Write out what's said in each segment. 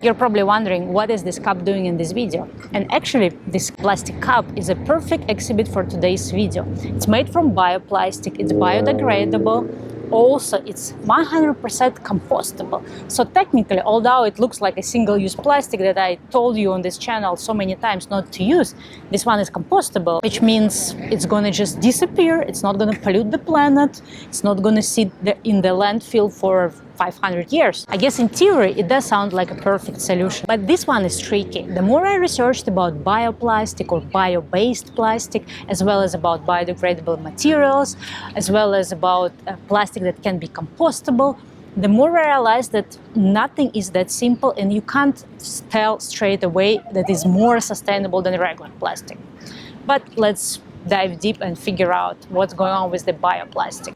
You're probably wondering, what is this cup doing in this video? And actually, this plastic cup is a perfect exhibit for today's video. It's made from bioplastic, it's biodegradable. Also, it's 100% compostable. So technically, although it looks like a single-use plastic that I told you on this channel so many times not to use, this one is compostable, which means it's gonna just disappear, it's not gonna pollute the planet, it's not gonna sit in the landfill for 500 years. I guess in theory it does sound like a perfect solution, but this one is tricky. The more I researched about bioplastic or bio-based plastic, as well as about biodegradable materials, as well as about plastic that can be compostable, the more I realized that nothing is that simple and you can't tell straight away that is more sustainable than regular plastic. But let's dive deep and figure out what's going on with the bioplastic.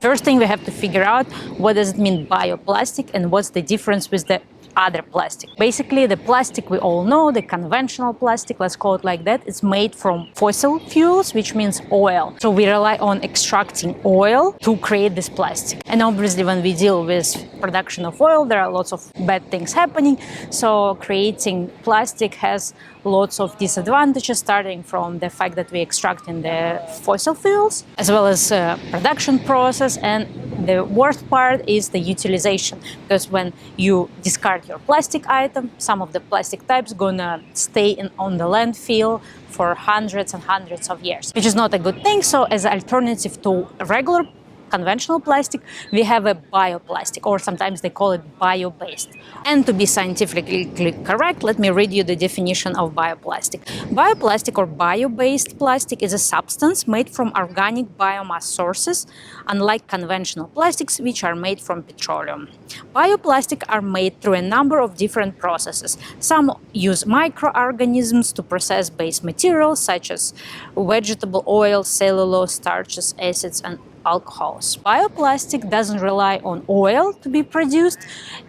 First thing we have to figure out, what does it mean bioplastic and what's the difference with the other plastic. Basically, the plastic we all know, the conventional plastic, let's call it like that, it's made from fossil fuels, which means oil. So we rely on extracting oil to create this plastic. And obviously, when we deal with production of oil, there are lots of bad things happening. So creating plastic has lots of disadvantages, starting from the fact that we extract in the fossil fuels, as well as production process. And the worst part is the utilization, because when you discard your plastic item, some of the plastic types gonna stay on the landfill for hundreds and hundreds of years, which is not a good thing. So as an alternative to regular conventional plastic, we have a bioplastic, or sometimes they call it bio-based. And to be scientifically correct, let me read you the definition of bioplastic. Bioplastic or bio-based plastic is a substance made from organic biomass sources, unlike conventional plastics, which are made from petroleum. Bioplastic are made through a number of different processes. Some use microorganisms to process base materials, such as vegetable oil, cellulose, starches, acids, and alcohols. Bioplastic doesn't rely on oil to be produced,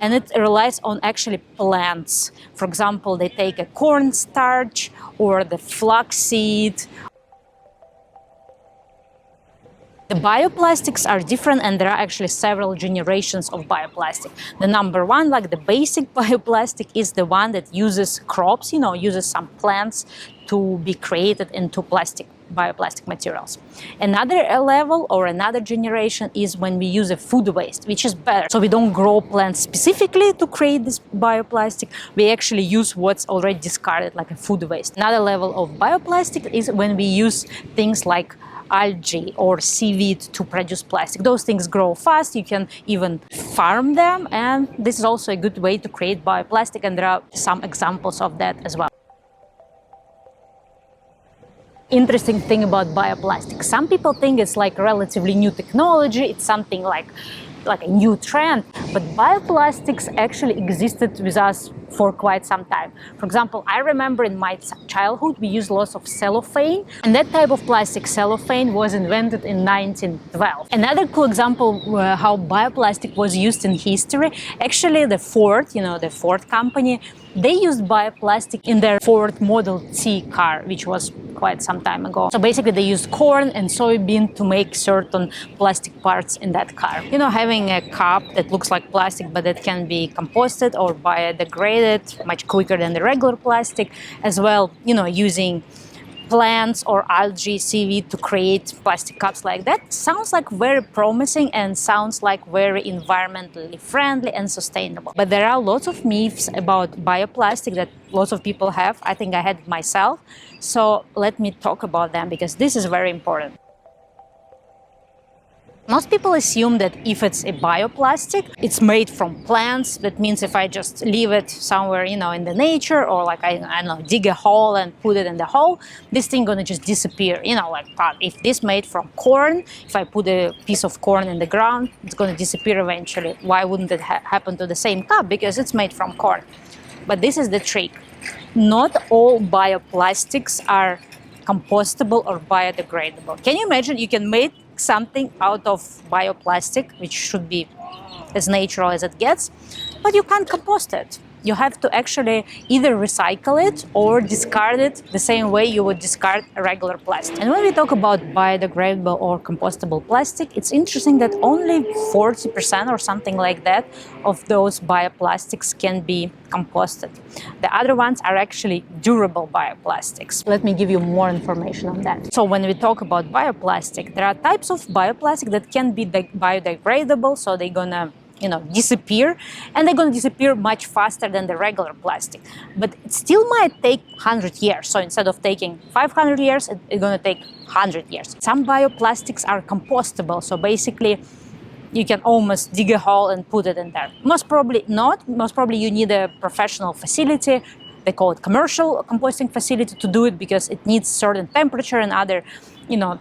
and it relies on actually plants. For example, they take a corn starch or the flaxseed. The bioplastics are different, and there are actually several generations of bioplastic. The number one, like the basic bioplastic, is the one that uses crops, uses some plants to be created into bioplastic materials. Another level or another generation is when we use a food waste, which is better. So we don't grow plants specifically to create this bioplastic. We actually use what's already discarded, like a food waste. Another level of bioplastic is when we use things like algae or seaweed to produce plastic. Those things grow fast, you can even farm them, and this is also a good way to create bioplastic, and there are some examples of that as well. Interesting thing about bioplastic. Some people think it's like relatively new technology, it's something like a new trend, but bioplastics actually existed with us for quite some time. For example, I remember in my childhood we used lots of cellophane, and that type of plastic, cellophane, was invented in 1912. Another cool example how bioplastic was used in history, actually the Ford, the Ford company, they used bioplastic in their Ford Model T car, which was quite some time ago. So basically they used corn and soybean to make certain plastic parts in that car. Having a cup that looks like plastic but that can be composted or biodegraded much quicker than the regular plastic, as well, using plants or algae, seaweed to create plastic cups like that, sounds like very promising and sounds like very environmentally friendly and sustainable. But there are lots of myths about bioplastic that lots of people have. I think I had it myself. So let me talk about them, because this is very important. Most people assume that if it's a bioplastic, it's made from plants. That means if I just leave it somewhere, in the nature, or like, I don't know, dig a hole and put it in the hole, this thing gonna just disappear. If this made from corn, if I put a piece of corn in the ground, it's gonna disappear eventually. Why wouldn't it happen to the same cup? Because it's made from corn. But this is the trick. Not all bioplastics are compostable or biodegradable. Can you imagine you can make something out of bioplastic, which should be as natural as it gets, but you can't compost it. you have to actually either recycle it or discard it the same way you would discard a regular plastic. And when we talk about biodegradable or compostable plastic, it's interesting that only 40% or something like that of those bioplastics can be composted. The other ones are actually durable bioplastics. Let me give you more information on that. So when we talk about bioplastic, there are types of bioplastic that can be biodegradable, so they're gonna disappear, and they're going to disappear much faster than the regular plastic. But it still might take 100 years. So instead of taking 500 years, it's going to take 100 years. Some bioplastics are compostable. So basically, you can almost dig a hole and put it in there. Most probably not. Most probably you need a professional facility. They call it commercial composting facility to do it, because it needs certain temperature and other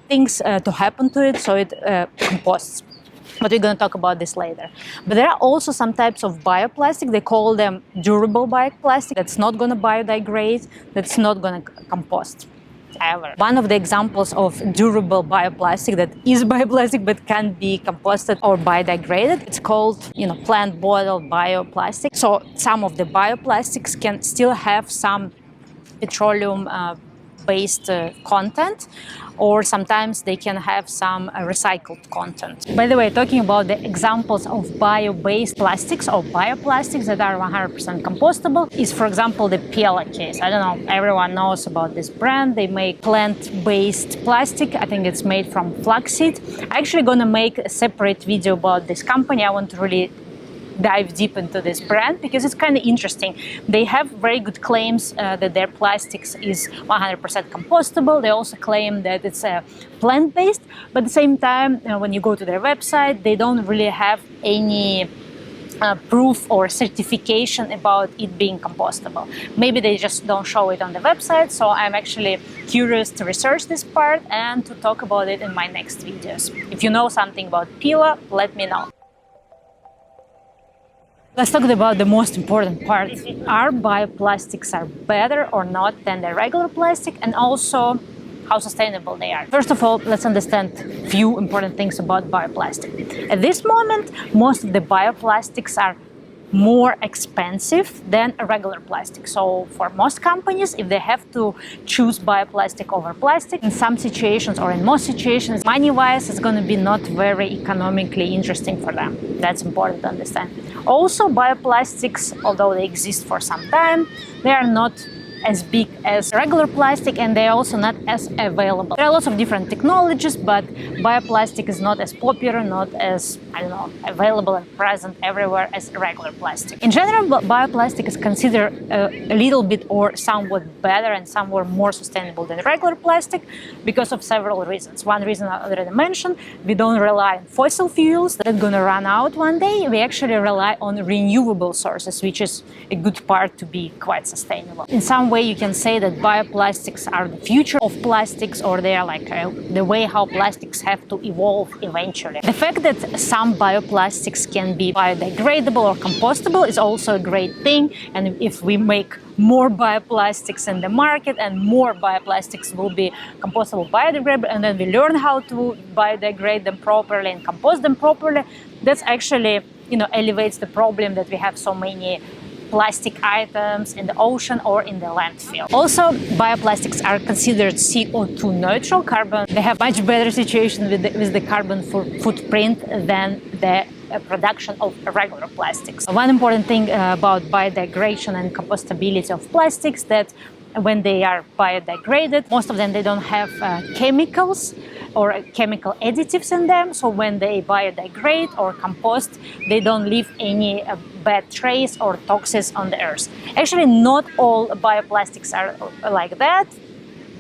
things to happen to it, so it composts. But we're going to talk about this later. But there are also some types of bioplastic. They call them durable bioplastic. That's not going to biodegrade. That's not going to compost ever. One of the examples of durable bioplastic that is bioplastic but can be composted or biodegraded, it's called plant bottle bioplastic. So some of the bioplastics can still have some petroleum based content, or sometimes they can have some recycled content. By the way, talking about the examples of bio-based plastics or bioplastics that are 100% compostable is, for example, the Stella case. I don't know, everyone knows about this brand. They make plant-based plastic. I think it's made from flaxseed. I'm actually gonna make a separate video about this company. I want to really dive deep into this brand because it's kind of interesting. They have very good claims that their plastics is 100% compostable. They also claim that it's plant-based, but at the same time, when you go to their website, they don't really have any proof or certification about it being compostable. Maybe they just don't show it on the website, so I'm actually curious to research this part and to talk about it in my next videos. If you know something about Stella, let me know. Let's talk about the most important part. Are bioplastics better or not than the regular plastic, and also how sustainable they are? First of all, let's understand a few important things about bioplastic. At this moment, most of the bioplastics are more expensive than a regular plastic. So for most companies, if they have to choose bioplastic over plastic, in some situations or in most situations, money-wise, it's going to be not very economically interesting for them. That's important to understand. Also, bioplastics, although they exist for some time, they are not as big as regular plastic, and they're also not as available. There are lots of different technologies, but bioplastic is not as popular, not as, available and present everywhere as regular plastic. In general, bioplastic is considered a little bit or somewhat better and somewhat more sustainable than regular plastic because of several reasons. One reason I already mentioned, we don't rely on fossil fuels that are going to run out one day. We actually rely on renewable sources, which is a good part to be quite sustainable. In some way, you can say that bioplastics are the future of plastics, or they are like the way how plastics have to evolve eventually. The fact that some bioplastics can be biodegradable or compostable is also a great thing, and if we make more bioplastics in the market and more bioplastics will be compostable, biodegradable, and then we learn how to biodegrade them properly and compost them properly, that's actually elevates the problem that we have so many plastic items in the ocean or in the landfill. Also, bioplastics are considered CO2 neutral carbon. They have much better situation with the carbon footprint than the production of regular plastics. One important thing about biodegradation and compostability of plastics that when they are biodegraded, most of them they don't have chemicals or chemical additives in them. So when they biodegrade or compost, they don't leave any bad trace or toxins on the earth. Actually, not all bioplastics are like that.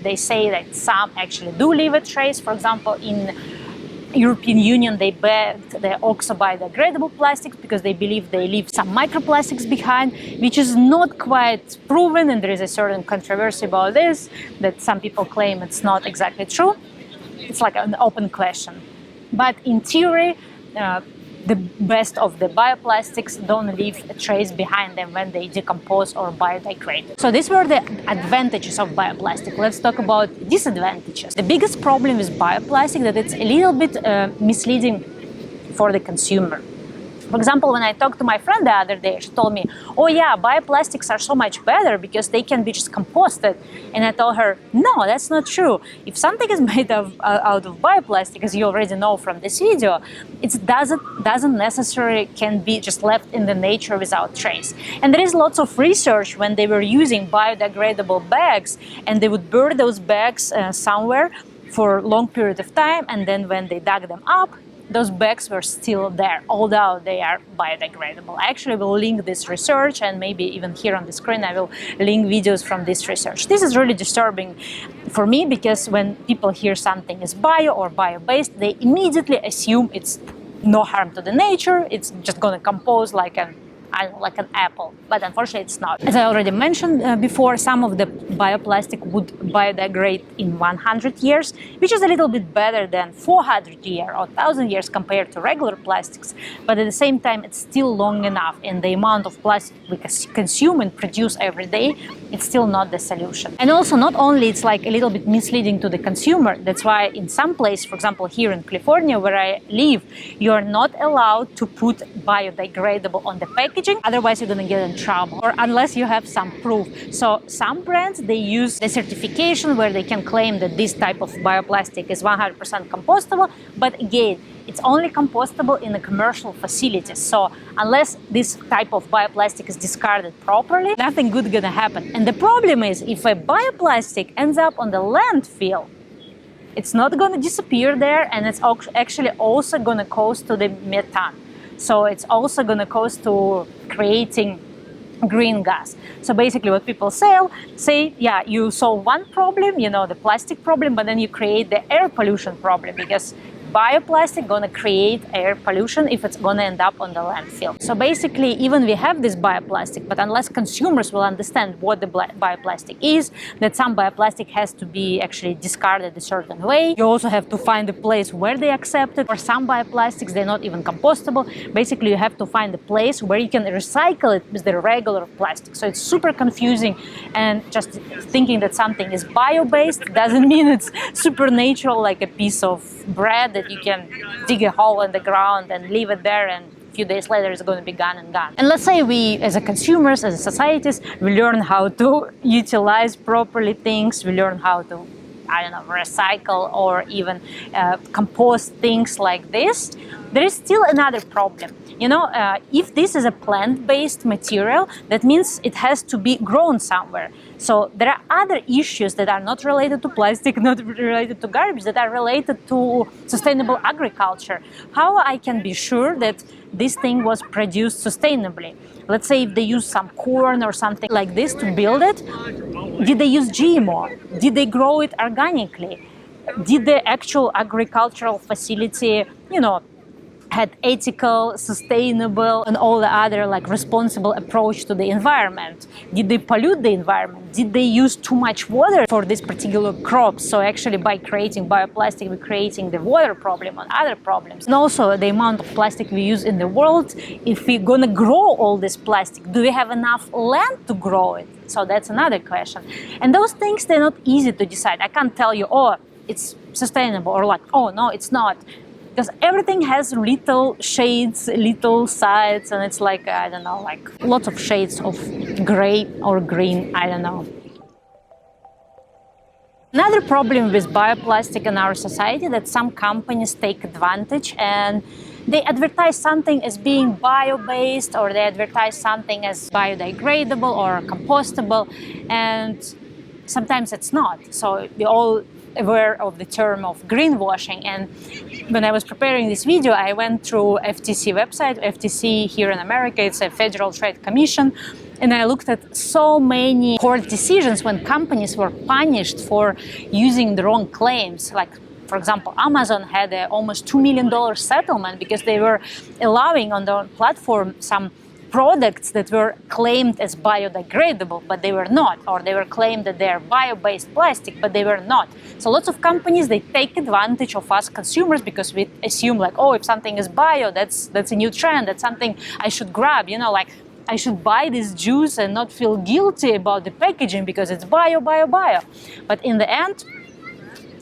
They say that some actually do leave a trace. For example, in European Union, they banned the oxo-biodegradable plastics because they believe they leave some microplastics behind, which is not quite proven, and there is a certain controversy about this, that some people claim it's not exactly true. It's like an open question. But in theory, the best of the bioplastics don't leave a trace behind them when they decompose or biodegrade. So these were the advantages of bioplastic. Let's talk about disadvantages. The biggest problem with bioplastic is that it's a little bit misleading for the consumer. For example, when I talked to my friend the other day, she told me, oh yeah, bioplastics are so much better because they can be just composted. And I told her, no, that's not true. If something is made out of bioplastic, as you already know from this video, it doesn't necessarily can be just left in the nature without trace. And there is lots of research when they were using biodegradable bags and they would burn those bags somewhere for a long period of time, and then when they dug them up, those bags were still there, although they are biodegradable. I actually will link this research, and maybe even here on the screen I will link videos from this research. This is really disturbing for me because when people hear something is bio or bio-based, they immediately assume it's no harm to the nature, it's just going to compose like an apple, but unfortunately it's not. As I already mentioned before, some of the bioplastic would biodegrade in 100 years, which is a little bit better than 400 years or 1,000 years compared to regular plastics, but at the same time it's still long enough, and the amount of plastic we consume and produce every day, it's still not the solution. And also, not only it's like a little bit misleading to the consumer, that's why in some places, for example here in California where I live, you're not allowed to put biodegradable on the package, otherwise you're going to get in trouble, or unless you have some proof. So some brands, they use the certification where they can claim that this type of bioplastic is 100% compostable, but again, it's only compostable in the commercial facilities. So unless this type of bioplastic is discarded properly, nothing good gonna happen. And the problem is, if a bioplastic ends up on the landfill, it's not gonna disappear there, and it's actually also gonna cause to the methane. So it's also going to cause to creating green gas. So basically what people say, yeah, you solve one problem, you know, the plastic problem, but then you create the air pollution problem, because bioplastic going to create air pollution if it's going to end up on the landfill. So basically, even we have this bioplastic, but unless consumers will understand what the bioplastic is, that some bioplastic has to be actually discarded a certain way. You also have to find a place where they accept it. For some bioplastics, they're not even compostable. Basically, you have to find a place where you can recycle it with the regular plastic. So it's super confusing, and just thinking that something is bio-based doesn't mean it's supernatural, like a piece of bread that you can dig a hole in the ground and leave it there, and a few days later it's going to be gone and gone. And let's say we, as a consumers, as a societies, we learn how to utilize properly things, we learn how to, I don't know, recycle or even compost things like this. There is still another problem. You know, if this is a plant-based material, that means it has to be grown somewhere. So there are other issues that are not related to plastic, not related to garbage, that are related to sustainable agriculture. How I can be sure that this thing was produced sustainably? Let's say if they use some corn or something like this to build it, did they use GMO? Did they grow it organically? Did the actual agricultural facility, you know, had ethical, sustainable, and all the other like responsible approach to the environment? Did they pollute the environment? Did they use too much water for this particular crop? So actually by creating bioplastic, we're creating the water problem and other problems. And also the amount of plastic we use in the world, if we're gonna grow all this plastic, do we have enough land to grow it? So that's another question. And those things, they're not easy to decide. I can't tell you, oh, it's sustainable, or like, oh, no, it's not. Because everything has little shades, little sides, and it's like, I don't know, like lots of shades of gray or green, I don't know. Another problem with bioplastic in our society, that some companies take advantage and they advertise something as being bio-based, or they advertise something as biodegradable or compostable, and sometimes it's not. So we all aware of the term of greenwashing, and when I was preparing this video, I went through FTC website. FTC here in America, it's a Federal Trade Commission, and I looked at so many court decisions when companies were punished for using the wrong claims. Like, for example, Amazon had a almost $2 million settlement because they were allowing on their platform some products that were claimed as biodegradable, but they were not, or they were claimed that they are bio-based plastic, but they were not. So lots of companies, they take advantage of us consumers because we assume like, oh, if something is bio, that's a new trend, that's something I should grab, you know, like I should buy this juice and not feel guilty about the packaging because it's bio. But in the end,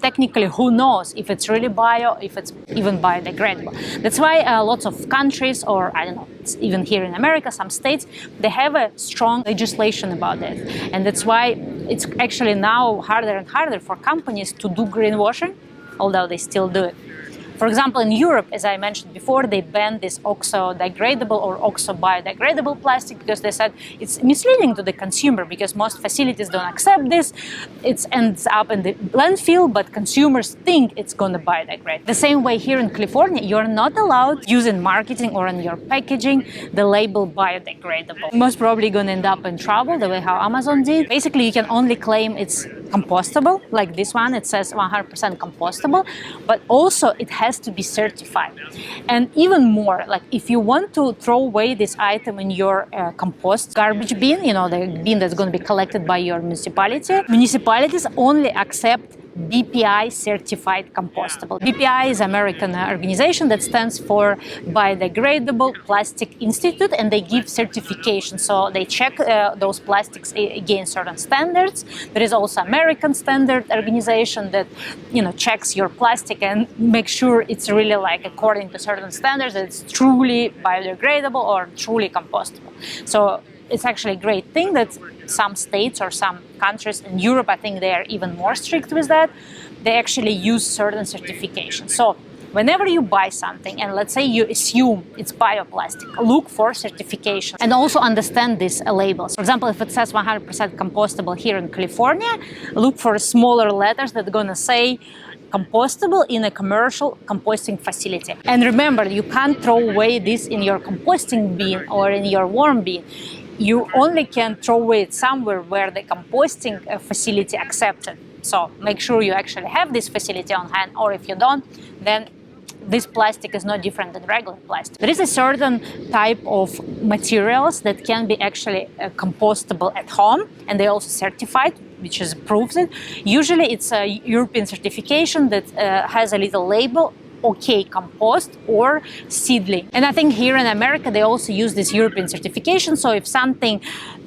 technically, who knows if it's really bio, if it's even biodegradable. That's why lots of countries, or I don't know, even here in America, some states, they have a strong legislation about it. And that's why it's actually now harder and harder for companies to do greenwashing, although they still do it. For example, in Europe, as I mentioned before, they banned this oxo-degradable or oxo-biodegradable plastic because they said it's misleading to the consumer because most facilities don't accept this. It ends up in the landfill, but consumers think it's going to biodegrade. The same way here in California, you're not allowed to use in marketing or in your packaging the label biodegradable. Most probably going to end up in trouble, the way how Amazon did. Basically, you can only claim it's compostable, like this one, it says 100% compostable, but also it has to be certified. And even more, like if you want to throw away this item in your compost garbage bin, you know, the bin that's going to be collected by your municipality, municipalities only accept BPI certified compostable. BPI is an American organization that stands for Biodegradable Plastic Institute, and they give certification. So they check those plastics against certain standards. There is also American standard organization that, you know, checks your plastic and makes sure it's really like according to certain standards, that it's truly biodegradable or truly compostable. So it's actually a great thing that some states or some countries in Europe, I think they are even more strict with that. They actually use certain certifications. So whenever you buy something and let's say you assume it's bioplastic, look for certification and also understand these labels. For example, if it says 100% compostable here in California, look for smaller letters that are going to say compostable in a commercial composting facility. And remember, you can't throw away this in your composting bin or in your worm bin. You only can throw away it somewhere where the composting facility accepts it. So make sure you actually have this facility on hand, or if you don't, then this plastic is not different than regular plastic. There is a certain type of materials that can be actually compostable at home, and they also certified, which is proves it. Usually it's a European certification that has a little label, OK compost or seedling. And I think here in America they also use this European certification. So if something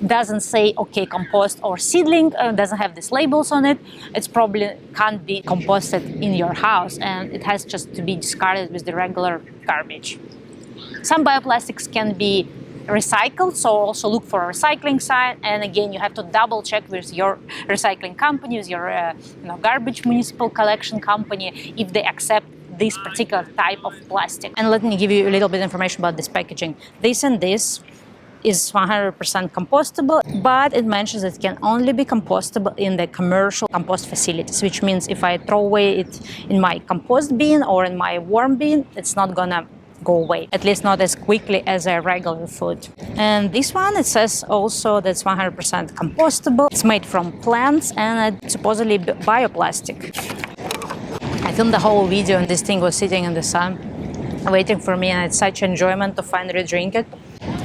doesn't say OK compost or seedling, doesn't have these labels on it, it's probably can't be composted in your house, and it has just to be discarded with the regular garbage. Some bioplastics can be recycled, so also look for a recycling site, and again you have to double check with your recycling company, with your garbage municipal collection company, if they accept this particular type of plastic. And let me give you a little bit of information about this packaging. This and this is 100% compostable, but it mentions it can only be compostable in the commercial compost facilities, which means if I throw away it in my compost bin or in my worm bin, it's not gonna go away, at least not as quickly as a regular food. And this one, it says also that's 100% compostable. It's made from plants and it's supposedly bioplastic. I filmed the whole video and this thing was sitting in the sun waiting for me, and it's such enjoyment to finally drink it.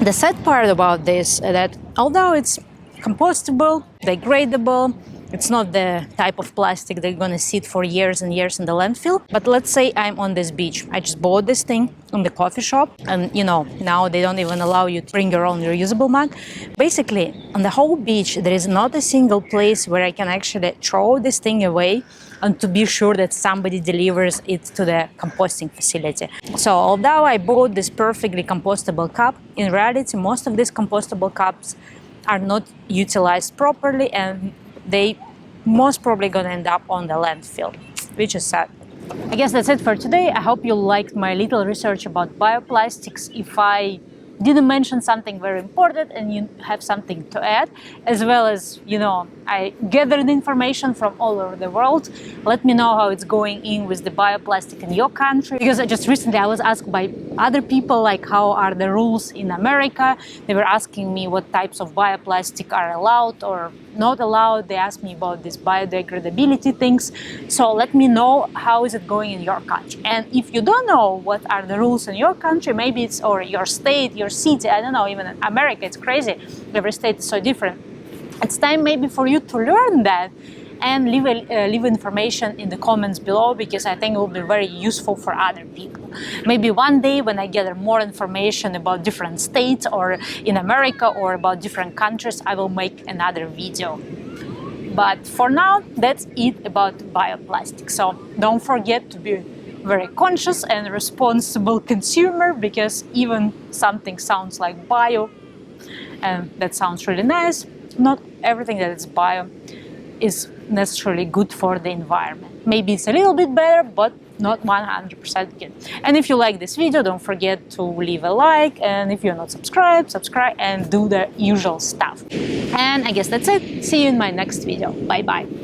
The sad part about this is that although it's compostable, degradable, it's not the type of plastic that's going to sit for years and years in the landfill. But let's say I'm on this beach. I just bought this thing in the coffee shop, and now they don't even allow you to bring your own reusable mug. Basically, on the whole beach, there is not a single place where I can actually throw this thing away and to be sure that somebody delivers it to the composting facility. So although I bought this perfectly compostable cup, in reality, most of these compostable cups are not utilized properly, and they most probably gonna end up on the landfill, which is sad. I guess that's it for today. I hope you liked my little research about bioplastics. If I didn't mention something very important and you have something to add, as well as, I gathered information from all over the world, let me know how it's going in with the bioplastic in your country. Because just recently I was asked by other people, like, how are the rules in America? They were asking me what types of bioplastic are allowed or not allowed. They asked me about these biodegradability things. So let me know how is it going in your country. And if you don't know what are the rules in your country, maybe it's, or your state, your city, I don't know, even in America, it's crazy. Every state is so different. It's time maybe for you to learn that and leave information in the comments below, because I think it will be very useful for other people. Maybe one day when I gather more information about different states or in America or about different countries, I will make another video. But for now, that's it about bioplastic. So don't forget to be very conscious and responsible consumer, because even something sounds like bio and that sounds really nice, not everything that is bio is necessarily good for the environment. Maybe it's a little bit better, but not 100% good. And if you like this video, don't forget to leave a like, and if you're not subscribed, subscribe and do the usual stuff. And I guess that's it. See you in my next video. Bye bye.